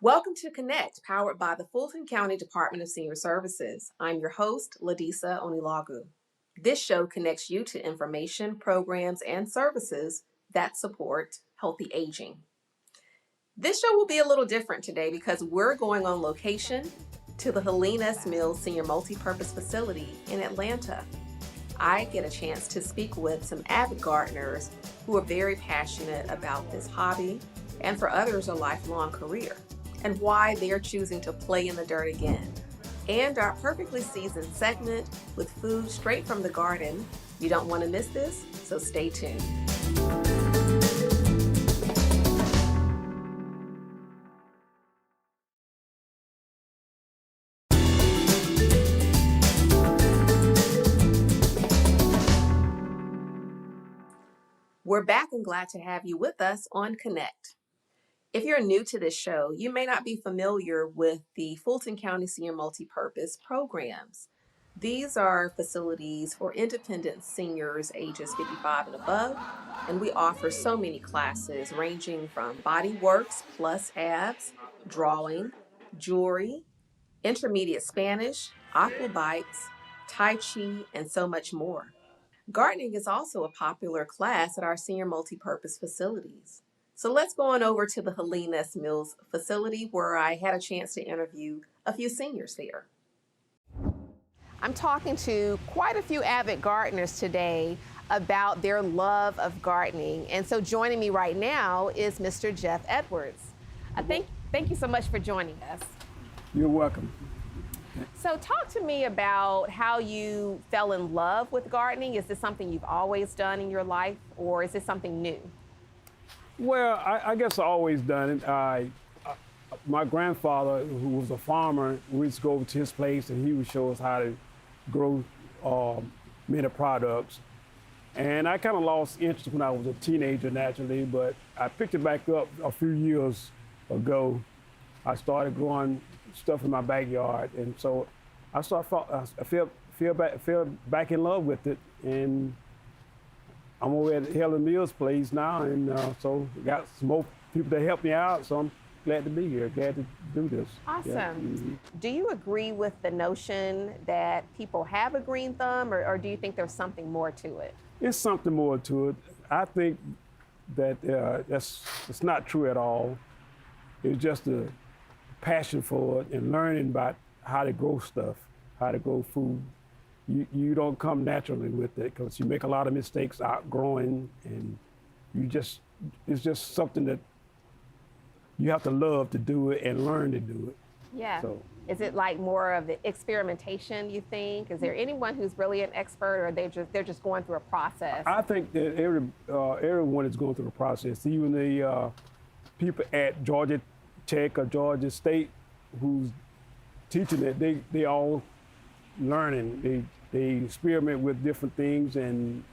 Welcome to Connect, powered by the Fulton County Department of Senior Services. I'm your host, Ladisa Onilagu. This show connects you to information, programs, and services that support healthy aging. This show will be a little different today because we're going on location to the Helene S. Mills Senior Multipurpose Facility in Atlanta. I get a chance to speak with some avid gardeners who are very passionate about this hobby and for others a lifelong career, and why they're choosing to play in the dirt again. And our perfectly seasoned segment with food straight from the garden. You don't want to miss this, so stay tuned. We're back and glad to have you with us on Connect. If you're new to this show, you may not be familiar with the Fulton County Senior Multipurpose programs. These are facilities for independent seniors ages 55 and above, and we offer so many classes ranging from body works plus abs, drawing, jewelry, intermediate Spanish, aqua bites, Tai Chi, and so much more. Gardening is also a popular class at our senior multipurpose facilities. So let's go on over to the Helene S. Mills facility where I had a chance to interview a few seniors there. I'm talking to quite a few avid gardeners today about their love of gardening. And so joining me right now is Mr. Jeff Edwards. Thank you so much for joining us. You're welcome. So talk to me about how you fell in love with gardening. Is this something you've always done in your life, or is this something new? Well, I guess I always done it. My grandfather, who was a farmer, we used to go over to his place and he would show us how to grow many products. And I kind of lost interest when I was a teenager naturally, but I picked it back up a few years ago. I started growing stuff in my backyard, and so I fell back in love with it, and I'm over at Helen Mills' place now, and so got some more people to help me out, so I'm glad to be here, glad to do this. Awesome. Yeah. Mm-hmm. Do you agree with the notion that people have a green thumb, or do you think there's something more to it? It's something more to it. I think that it's not true at all. It's just a passion for it and learning about how to grow stuff, how to grow food. You don't come naturally with it because you make a lot of mistakes outgrowing, and it's just something that you have to love to do it and learn to do it. Yeah. So, is it like more of the experimentation, you think? Is there anyone who's really an expert, or they're just going through a process? I think that everyone is going through a process. Even the people at Georgia Tech or Georgia State who's teaching it, they all learning. They experiment with different things, and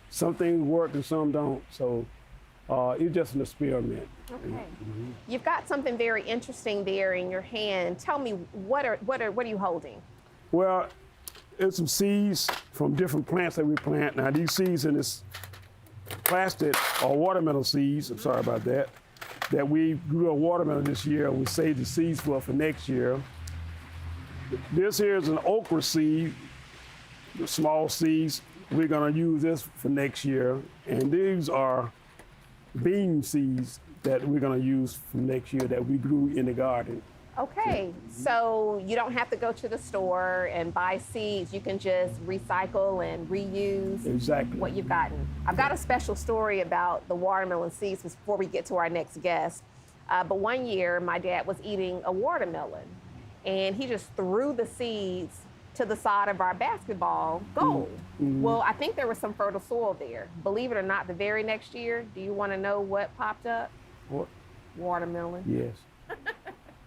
some things work and some don't. So it's just an experiment. Okay. Mm-hmm. You've got something very interesting there in your hand. Tell me, what are you holding? Well, it's some seeds from different plants that we plant. Now these seeds in this plastic are watermelon seeds. I'm sorry about that. That we grew a watermelon this year, and we saved the seeds for next year. This here is an okra seed, the small seeds. We're gonna use this for next year. And these are bean seeds that we're gonna use for next year that we grew in the garden. Okay, so you don't have to go to the store and buy seeds. You can just recycle and reuse Exactly. what you've gotten. I've got a special story about the watermelon seeds before we get to our next guest. But one year, my dad was eating a watermelon, and he just threw the seeds to the side of our basketball goal. Mm-hmm. Well, I think there was some fertile soil there. Believe it or not, the very next year, do you want to know what popped up? What? Watermelon. Yes.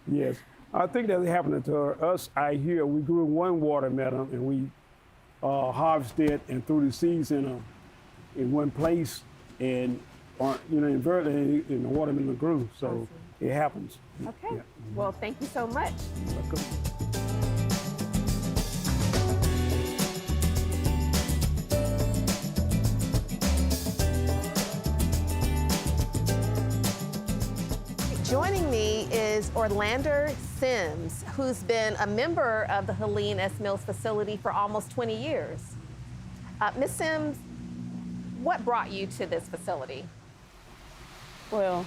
Yes. I think that's happening to us out here. We grew one watermelon and we harvested and threw the seeds in one place, and inverted, and the watermelon grew. So it happens. Okay. Yeah. Well, thank you so much. Welcome. Joining me is is Orlando Sims, who's been a member of the Helene S. Mills facility for almost 20 years. Ms. Sims, what brought you to this facility? Well,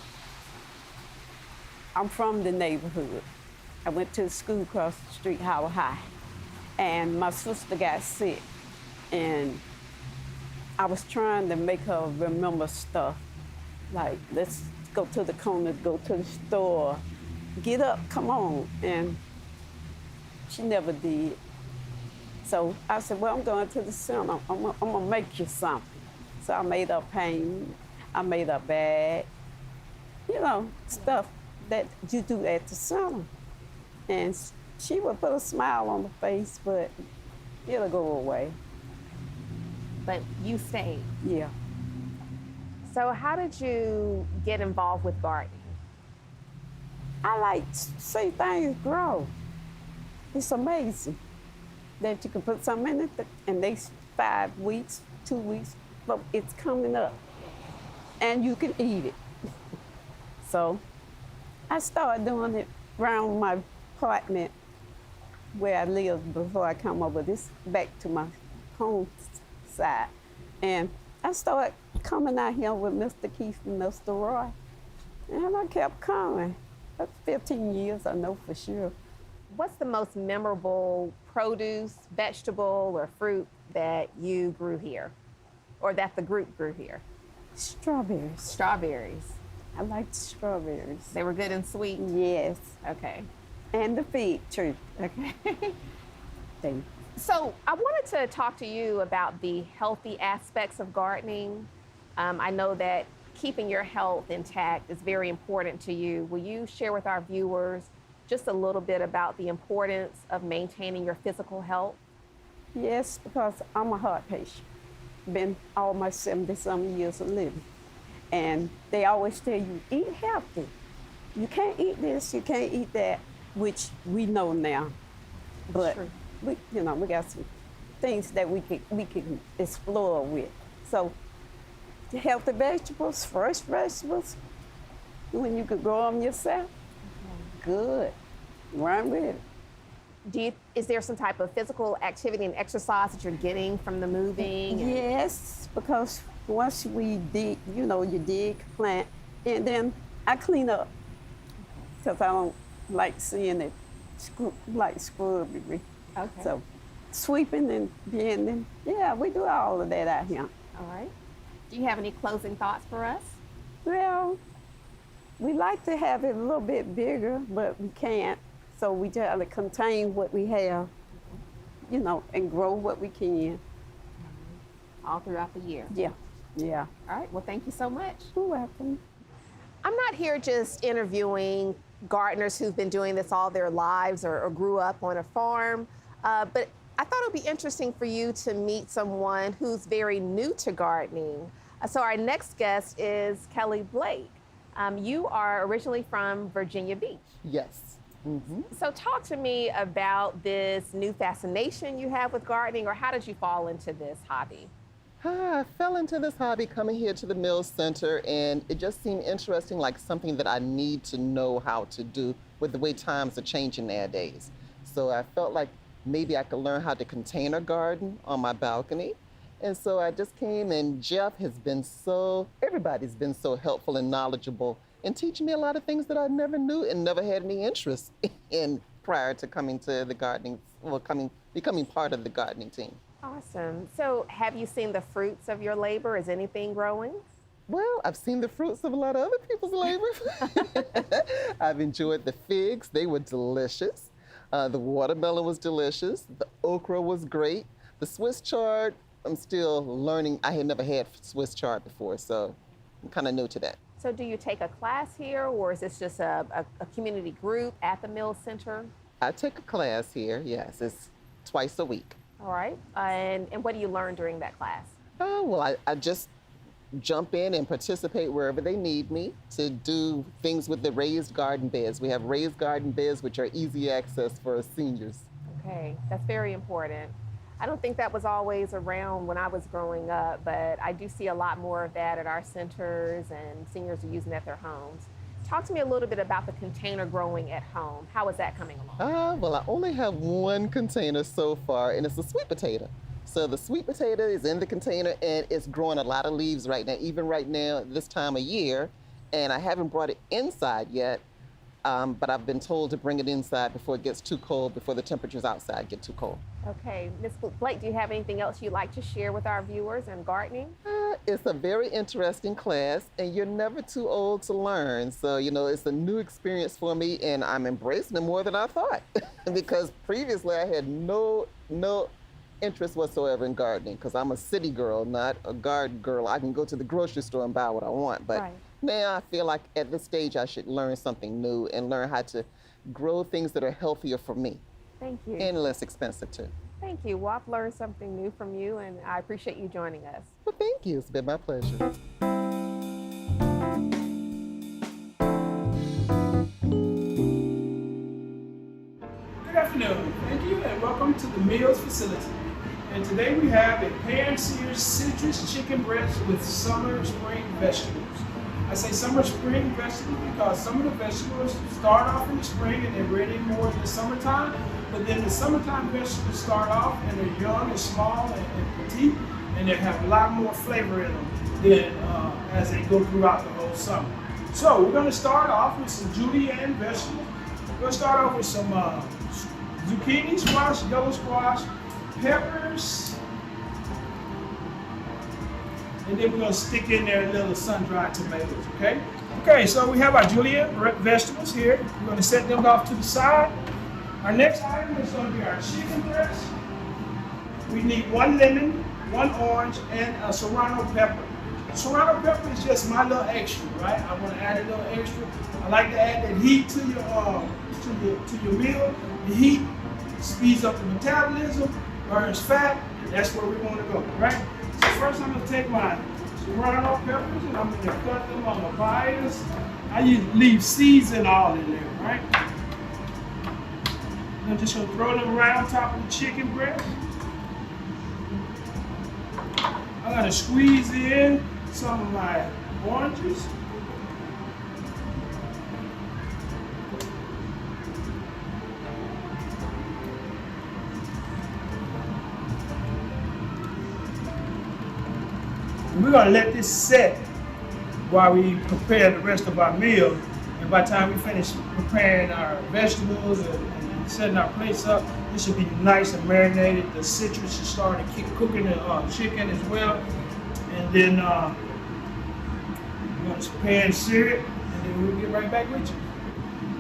I'm from the neighborhood. I went to school across the street, Howard High, and my sister got sick, and I was trying to make her remember stuff, like let's go to the corner, go to the store, get up, come on, and she never did. So I said, well, I'm going to the center. I'm gonna make you something. So I made her paint, I made her bag, you know, stuff that you do at the center. And she would put a smile on her face, but it'll go away. But you stayed. Yeah. So how did you get involved with gardening? I like to see things grow. It's amazing that you can put something in it and they 5 weeks, 2 weeks, but it's coming up and you can eat it. So I started doing it around my apartment where I lived before I come over this back to my home side. And I started coming out here with Mr. Keith and Mr. Roy. And I kept coming. That's 15 years, I know for sure. What's the most memorable produce, vegetable, or fruit that you grew here, or that the group grew here? Strawberries. Strawberries. I liked strawberries. They were good and sweet? Yes. Okay. And the fig tree. Okay. Thank you. So I wanted to talk to you about the healthy aspects of gardening. I know that keeping your health intact is very important to you. Will you share with our viewers just a little bit about the importance of maintaining your physical health? Yes, because I'm a heart patient. Been all my 70-some years of living. And they always tell you, eat healthy. You can't eat this, you can't eat that, which we know now. But True. we got some things that we can explore with. So healthy vegetables, fresh vegetables, when you can grow them yourself, good. Run with it. Is there some type of physical activity and exercise that you're getting from the moving? Yes, because once we dig, you dig, plant, and then I clean up. Because I don't like seeing it scrubby. Okay. So sweeping and bending, yeah, we do all of that out here. All right. Do you have any closing thoughts for us? Well, we like to have it a little bit bigger, but we can't. So we try to contain what we have, and grow what we can. All throughout the year? Yeah, yeah. All right. Well, thank you so much. You're welcome. I'm not here just interviewing gardeners who've been doing this all their lives or grew up on a farm, but I thought it would be interesting for you to meet someone who's very new to gardening. So our next guest is Kelly Blake. You are originally from Virginia Beach. Yes. Mm-hmm. So talk to me about this new fascination you have with gardening, or how did you fall into this hobby? I fell into this hobby coming here to the Mills Center, and it just seemed interesting, like something that I need to know how to do with the way times are changing nowadays. So I felt like maybe I could learn how to contain a garden on my balcony. And so I just came, and everybody's been so helpful and knowledgeable and teaching me a lot of things that I never knew and never had any interest in prior to coming to the gardening, becoming part of the gardening team. Awesome. So have you seen the fruits of your labor? Is anything growing? Well, I've seen the fruits of a lot of other people's labor. I've enjoyed the figs. They were delicious. The watermelon was delicious. The okra was great. The Swiss chard, I'm still learning. I had never had Swiss chard before, so I'm kind of new to that. So do you take a class here, or is this just a community group at the Mills Center? I take a class here, yes. It's twice a week. All right. And what do you learn during that class? Oh, well, I just jump in and participate wherever they need me to do things with the raised garden beds. We have raised garden beds, which are easy access for seniors. Okay, that's very important. I don't think that was always around when I was growing up, but I do see a lot more of that at our centers, and seniors are using it at their homes. Talk to me a little bit about the container growing at home. How is that coming along? Well, I only have one container so far, and it's a sweet potato. So the sweet potato is in the container, and it's growing a lot of leaves right now, even right now, this time of year. And I haven't brought it inside yet, but I've been told to bring it inside before it gets too cold, before the temperatures outside get too cold. Okay, Ms. Blake, do you have anything else you'd like to share with our viewers in gardening? It's a very interesting class, and you're never too old to learn. So, it's a new experience for me, and I'm embracing it more than I thought. Because previously I had no interest whatsoever in gardening, because I'm a city girl, not a garden girl. I can go to the grocery store and buy what I want. But now I feel like at this stage I should learn something new and learn how to grow things that are healthier for me. Thank you. And less expensive, too. Thank you. Well, I've learned something new from you, and I appreciate you joining us. Well, thank you. It's been my pleasure. Good afternoon. Thank you, and welcome to the Meals facility. And today we have a pan-seared citrus chicken breast with summer spring vegetables. I say summer spring vegetables because some of the vegetables start off in the spring and they're ready more in the summertime. But then the summertime vegetables start off and they're young and small and petite, and they have a lot more flavor in them than as they go throughout the whole summer. So we're going to start off with some julienne vegetables. We're going to start off with some zucchini, squash, yellow squash, peppers, and then we're going to stick in there a little sun-dried tomatoes, okay? Okay, so we have our julienne vegetables here. We're going to set them off to the side. Our next item is going to be our chicken breast. We need 1 lemon, 1 orange, and a serrano pepper. Serrano pepper is just my little extra, right? I want to add a little extra. I like to add that heat to your meal. The heat speeds up the metabolism, burns fat, and that's where we want to go, right? So first I'm going to take my serrano peppers and I'm going to cut them on the bias. I leave seeds and all in there, right? I'm just going to throw them right on top of the chicken breast. I'm going to squeeze in some of my oranges. And we're going to let this set while we prepare the rest of our meal. And by the time we finish preparing our vegetables and setting our plates up, this should be nice and marinated. The citrus should start to keep cooking the chicken as well. And then we're going to pan sear it, and then we'll get right back with you.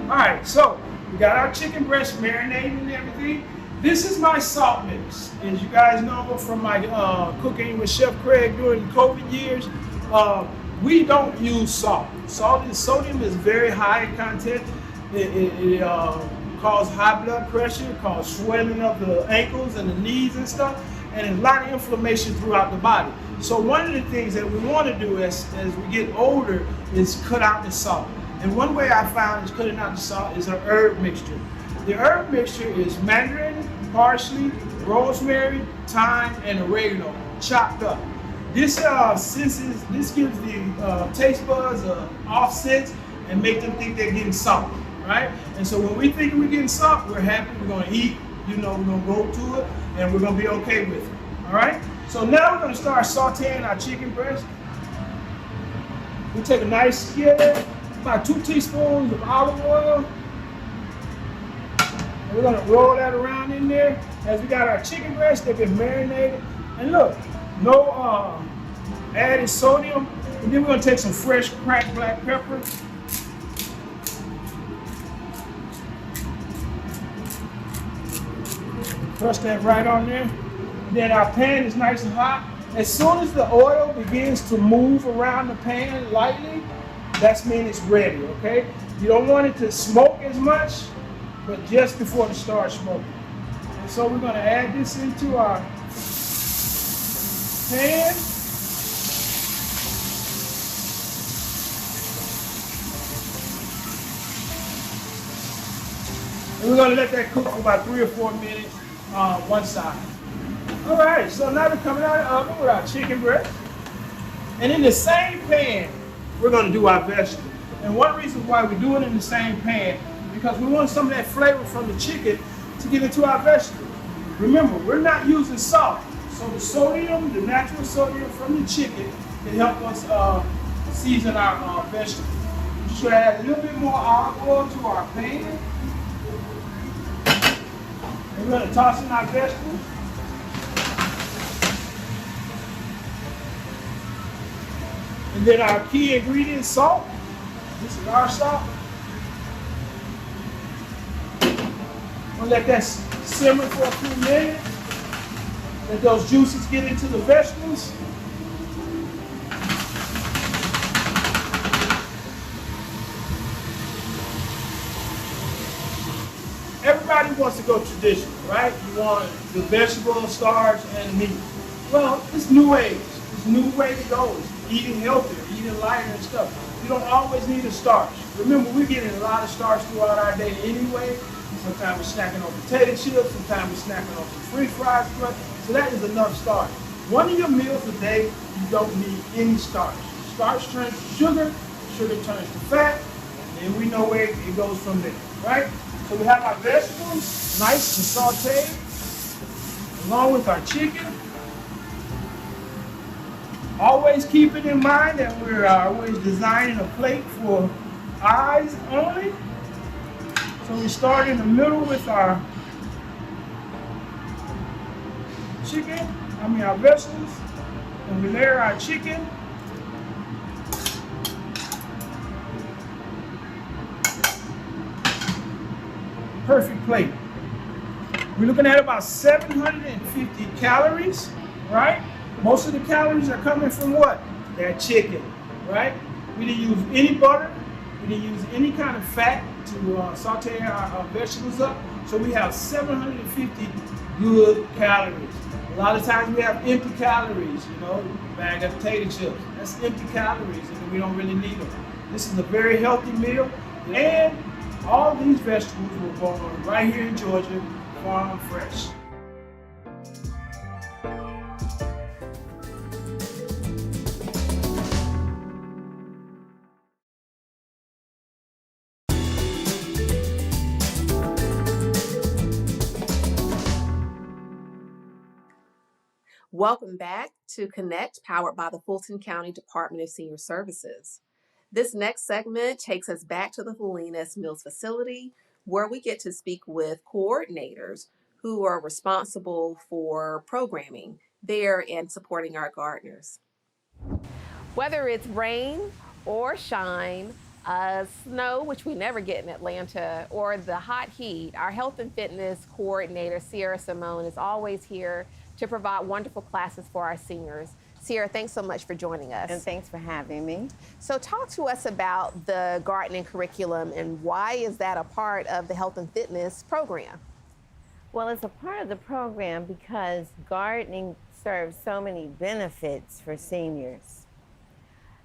All right, so we got our chicken breast marinated and everything. This is my salt mix. As you guys know from my cooking with Chef Craig during the COVID years, we don't use salt. Sodium is very high in content. It causes high blood pressure, causes swelling of the ankles and the knees and stuff, and a lot of inflammation throughout the body. So one of the things that we want to do as we get older is cut out the salt. And one way I found is cutting out the salt is an herb mixture. The herb mixture is mandarin, parsley, rosemary, thyme, and oregano chopped up. This this gives the taste buds offsets and make them think they're getting salt, right? And so when we think we're getting salt, we're happy, we're gonna eat, we're gonna go to it, and we're gonna be okay with it, all right? So now we're gonna start sauteing our chicken breast. We take a nice skillet, about 2 teaspoons of olive oil, and we're gonna roll that around in there. As we got our chicken breast, they've been marinated, and look, no added sodium. And then we're gonna take some fresh cracked black pepper. Crush that right on there. And then our pan is nice and hot. As soon as the oil begins to move around the pan lightly, that's mean it's ready, okay? You don't want it to smoke as much, but just before it starts smoking. And so we're gonna add this into our pan. And we're gonna let that cook for about 3 or 4 minutes one side. All right, so now we're coming out of the oven with our chicken breast. And in the same pan, we're gonna do our vegetables, And one reason why we do it in the same pan, because we want some of that flavor from the chicken to get into our vegetables. Remember, we're not using salt. So the sodium, the natural sodium from the chicken can help us season our vegetables. We should add a little bit more olive oil to our pan. And we're going to toss in our vegetables. And then our key ingredient, salt. This is our salt. We'll let that simmer for a few minutes. Let those juices get into the vegetables. Everybody wants to go traditional, right? You want the vegetable, starch, and meat. Well, it's new age. It's a new way to go. It's eating healthier, eating lighter and stuff. You don't always need a starch. Remember, we're getting a lot of starch throughout our day anyway. Sometimes we're snacking on potato chips, sometimes we're snacking on some French fries. So that is enough starch. One of your meals a day, you don't need any starch. Starch turns to sugar, sugar turns to fat, and then we know where it goes from there, right? So we have our vegetables, nice and sauteed, along with our chicken. Always keep it in mind that we're always designing a plate for eyes only. So we start in the middle with our our vegetables, and we layer our chicken. Perfect plate. We're looking at about 750 calories, right? Most of the calories are coming from what? That chicken, right? We didn't use any butter. We didn't use any kind of fat to saute our vegetables up. So we have 750 good calories. A lot of times we have empty calories, you know, bag of potato chips. That's empty calories and we don't really need them. This is a very healthy meal, and all these vegetables were grown right here in Georgia, farm fresh. Welcome back to Connect, powered by the Fulton County Department of Senior Services. This next segment takes us back to the Felinas Mills facility, where we get to speak with coordinators who are responsible for programming there and supporting our gardeners. Whether it's rain or shine, snow, which we never get in Atlanta, or the hot heat, our health and fitness coordinator, Sierra Simone, is always here to provide wonderful classes for our seniors. Sierra, thanks so much for joining us. And thanks for having me. So talk to us about the gardening curriculum and why is that a part of the health and fitness program? Well, it's a part of the program because gardening serves so many benefits for seniors.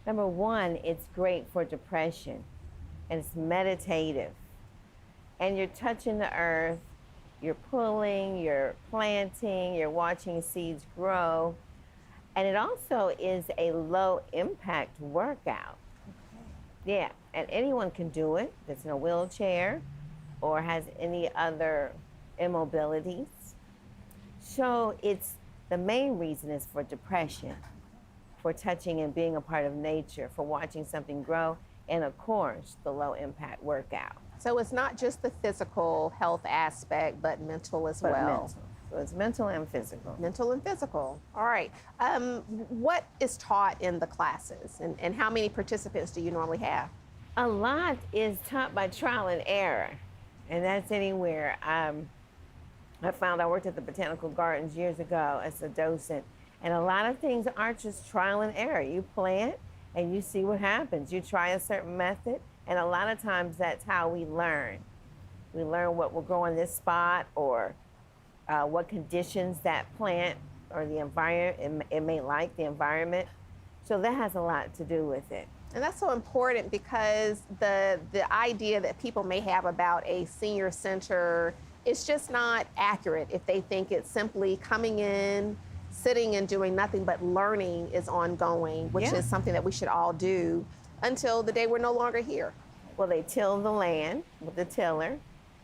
Number one, it's great for depression, and it's meditative. And you're touching the earth, you're pulling, you're planting, you're watching seeds grow. And it also is a low impact workout. Okay. Yeah, and anyone can do it that's in a wheelchair or has any other immobilities. So the main reason is for depression, for touching and being a part of nature, for watching something grow, and of course, the low impact workout. So it's not just the physical health aspect, but mental as well. Mental. So it's mental and physical. Mental and physical. All right. What is taught in the classes, and how many participants do you normally have? A lot is taught by trial and error, and that's anywhere. I worked at the Botanical Gardens years ago as a docent, and a lot of things are just trial and error. You plant and you see what happens. You try a certain method, and a lot of times that's how we learn. We learn what will grow in this spot, or what conditions that plant or the environment, it may like the environment. So that has a lot to do with it. And that's so important because the idea that people may have about a senior center is just not accurate if they think it's simply coming in, sitting and doing nothing, but learning is ongoing, which is something that we should all do. until the day we're no longer here? Well, they till the land with the tiller.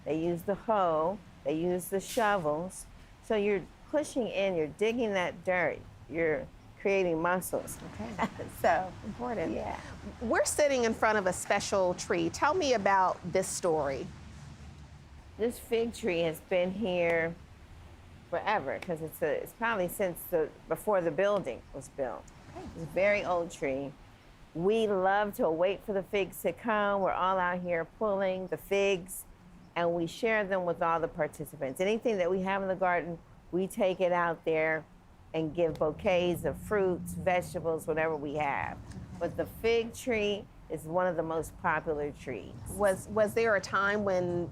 They use the hoe. They use the shovels. So you're pushing in, you're digging that dirt. You're creating muscles. Okay. So, Important. yeah. We're sitting in front of a special tree. Tell me about this story. This fig tree has been here forever because it's probably since before the building was built. It's a very old tree. We love to wait for the figs to come. We're all out here pulling the figs, and we share them with all the participants. Anything that we have in the garden, we take it out there and give bouquets of fruits, vegetables, whatever we have. But the fig tree is one of the most popular trees. Was there a time when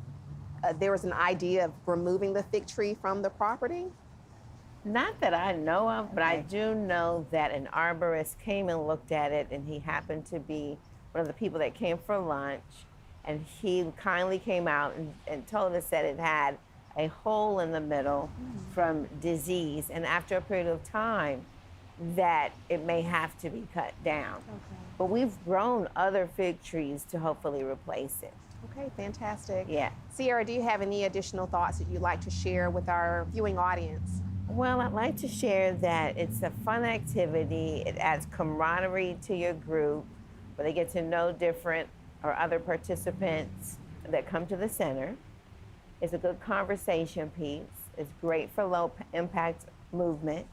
there was an idea of removing the fig tree from the property? Not that I know of, but I do know that an arborist came and looked at it, and he happened to be one of the people that came for lunch, and he kindly came out and told us that it had a hole in the middle from disease, and after a period of time, that it may have to be cut down. Okay. But we've grown other fig trees to hopefully replace it. Okay, fantastic. Yeah. Sierra, do you have any additional thoughts that you'd like to share with our viewing audience? Well, I'd like to share that it's a fun activity. It adds camaraderie to your group, where they get to know different or other participants that come to the center. It's a good conversation piece. It's great for low impact movement.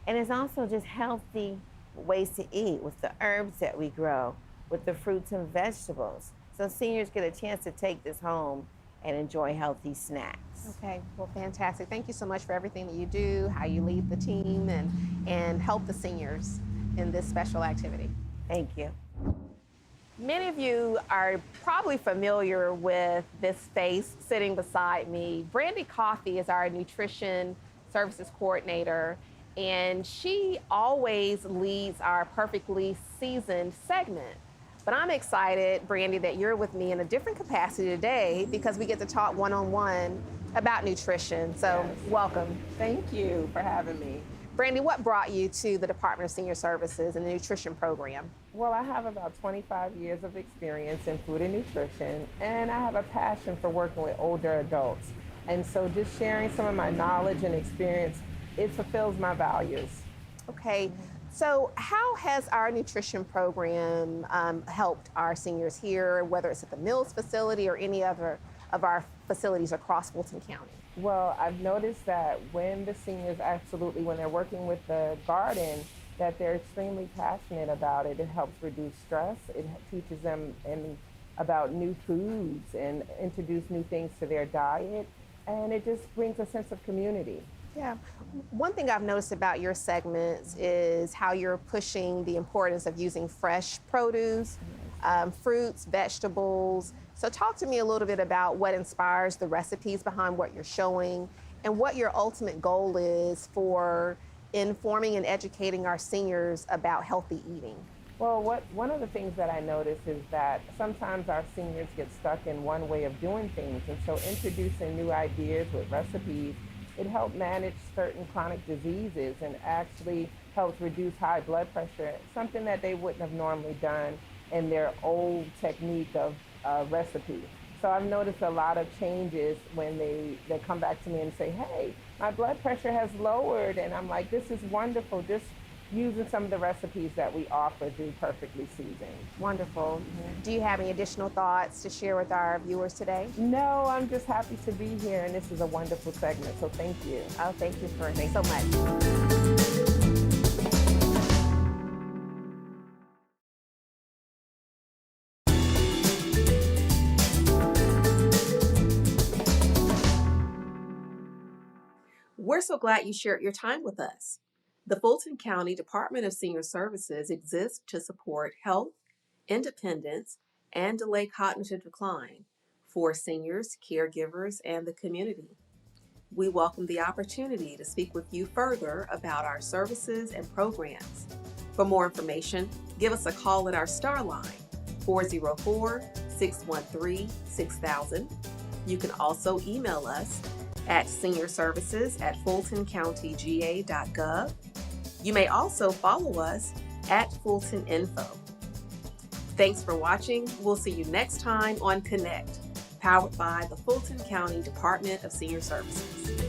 And it's also just healthy ways to eat with the herbs that we grow, with the fruits and vegetables. So seniors get a chance to take this home and enjoy healthy snacks. Okay, well, fantastic. Thank you so much for everything that you do, how you lead the team, and help the seniors in this special activity. Thank you. Many of you are probably familiar with this face sitting beside me. Brandy Coffey is our nutrition services coordinator, and she always leads our Perfectly Seasoned segment. But I'm excited, Brandy, that you're with me in a different capacity today because we get to talk one-on-one about nutrition. So welcome. Thank you for having me. Brandy, what brought you to the Department of Senior Services and the nutrition program? Well, I have about 25 years of experience in food and nutrition, and I have a passion for working with older adults. And so just sharing some of my knowledge and experience, it fulfills my values. Okay, so how has our nutrition program helped our seniors here, whether it's at the Mills facility or any other of our facilities across Fulton County? Well, I've noticed that when the seniors when they're working with the garden, that they're extremely passionate about it. It helps reduce stress. It teaches them about new foods and introduce new things to their diet. And it just brings a sense of community. Yeah. One thing I've noticed about your segments is how you're pushing the importance of using fresh produce, fruits, vegetables. So talk to me a little bit about what inspires the recipes behind what you're showing and what your ultimate goal is for informing and educating our seniors about healthy eating. Well, one of the things that I notice is that sometimes our seniors get stuck in one way of doing things. And so introducing new ideas with recipes, it helps manage certain chronic diseases and actually helps reduce high blood pressure, something that they wouldn't have normally done in their old technique of recipe. So I've noticed a lot of changes when they come back to me and say, hey, my blood pressure has lowered. And I'm like, this is wonderful. Just using some of the recipes that we offer through Perfectly Seasoned. Wonderful. Do you have any additional thoughts to share with our viewers today? No, I'm just happy to be here, and this is a wonderful segment, so thank you. Oh, thank you so much. We're so glad you shared your time with us. The Fulton County Department of Senior Services exists to support health, independence, and delay cognitive decline for seniors, caregivers, and the community. We welcome the opportunity to speak with you further about our services and programs. For more information, give us a call at our Star line, 404-613-6000. You can also email us at seniorservices@fultoncountyga.gov. You may also follow us at Fulton Info. Thanks for watching. We'll see you next time on Connect, powered by the Fulton County Department of Senior Services.